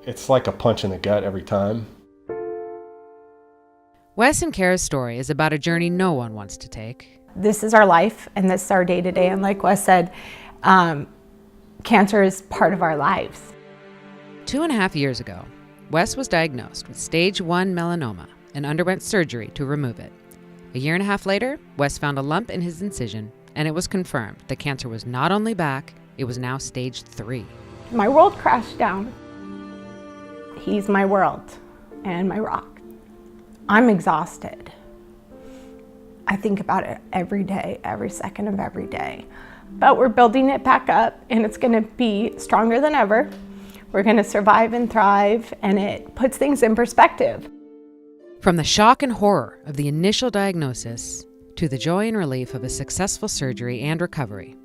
It's like a punch in the gut every time. Wes and Kara's story is about a journey no one wants to take. This is our life, and this is our day-to-day. And like Wes said, cancer is part of our lives. 2.5 years ago, Wes was diagnosed with stage 1 melanoma and underwent surgery to remove it. 1.5 years later, Wes found a lump in his incision, and it was confirmed that cancer was not only back, it was now stage 3. My world crashed down. He's my world and my rock. I'm exhausted. I think about it every day, every second of every day. But we're building it back up, and it's gonna be stronger than ever. We're gonna survive and thrive, and it puts things in perspective. From the shock and horror of the initial diagnosis to the joy and relief of a successful surgery and recovery,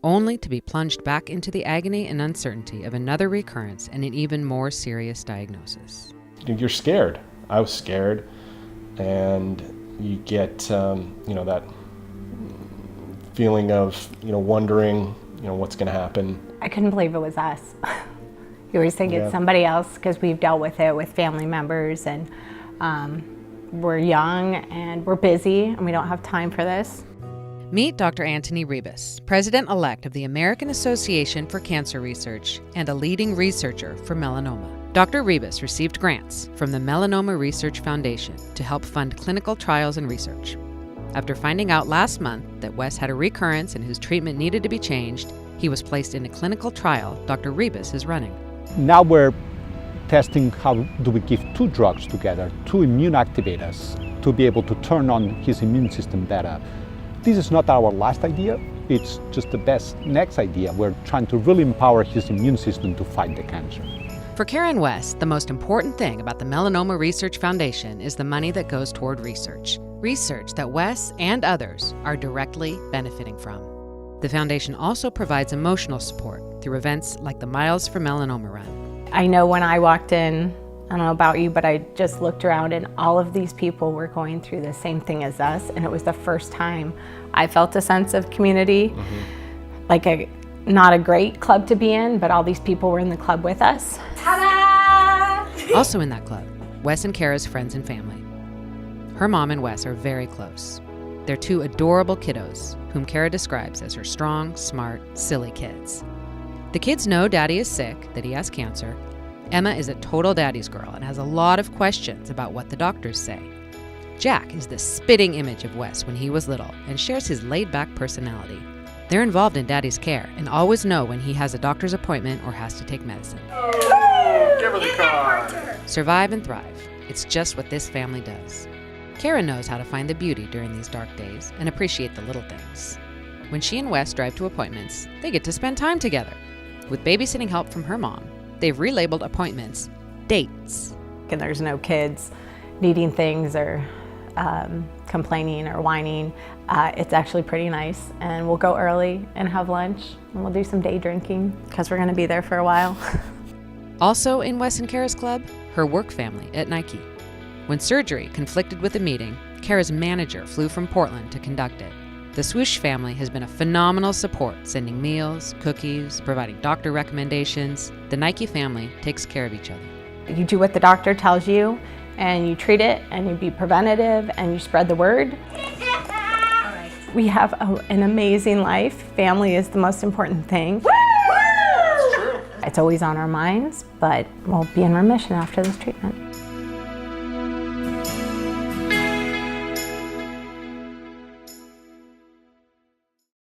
only to be plunged back into the agony and uncertainty of another recurrence and an even more serious diagnosis. You're scared. I was scared, and you get that feeling of wondering what's going to happen. I couldn't believe it was us. You always think it's somebody else because we've dealt with it with family members, and we're young and we're busy and we don't have time for this. Meet Dr. Anthony Rebus, President-elect of the American Association for Cancer Research and a leading researcher for melanoma. Dr. Rebus received grants from the Melanoma Research Foundation to help fund clinical trials and research. After finding out last month that Wes had a recurrence and his treatment needed to be changed, he was placed in a clinical trial Dr. Rebus is running. Now we're testing how do we give 2 drugs together, 2 immune activators, to be able to turn on his immune system better. This is not our last idea, it's just the best next idea. We're trying to really empower his immune system to fight the cancer. For Kara and Wes, the most important thing about the Melanoma Research Foundation is the money that goes toward research. Research that Wes and others are directly benefiting from. The foundation also provides emotional support through events like the Miles for Melanoma Run. I know when I walked in, I don't know about you, but I just looked around and all of these people were going through the same thing as us, and it was the first time I felt a sense of community. Like not a great club to be in, but all these people were in the club with us. Ta-da! Also in that club, Wes and Kara's friends and family. Her mom and Wes are very close. They're 2 adorable kiddos, whom Kara describes as her strong, smart, silly kids. The kids know Daddy is sick, that he has cancer. Emma is a total daddy's girl and has a lot of questions about what the doctors say. Jack is the spitting image of Wes when he was little and shares his laid-back personality. They're involved in Daddy's care and always know when he has a doctor's appointment or has to take medicine. Oh, give her the card. Survive and thrive. It's just what this family does. Kara knows how to find the beauty during these dark days and appreciate the little things. When she and Wes drive to appointments, they get to spend time together. With babysitting help from her mom, they've relabeled appointments dates. And there's no kids needing things or complaining or whining. It's actually pretty nice, and we'll go early and have lunch, and we'll do some day drinking because we're gonna be there for a while. Also in Wes and Kara's club, her work family at Nike. When surgery conflicted with a meeting, Kara's manager flew from Portland to conduct it. The Swoosh family has been a phenomenal support, sending meals, cookies, providing doctor recommendations. The Nike family takes care of each other. You do what the doctor tells you, and you treat it, and you be preventative, and you spread the word. We have an amazing life. Family is the most important thing. It's true. It's always on our minds, but we'll be in remission after this treatment.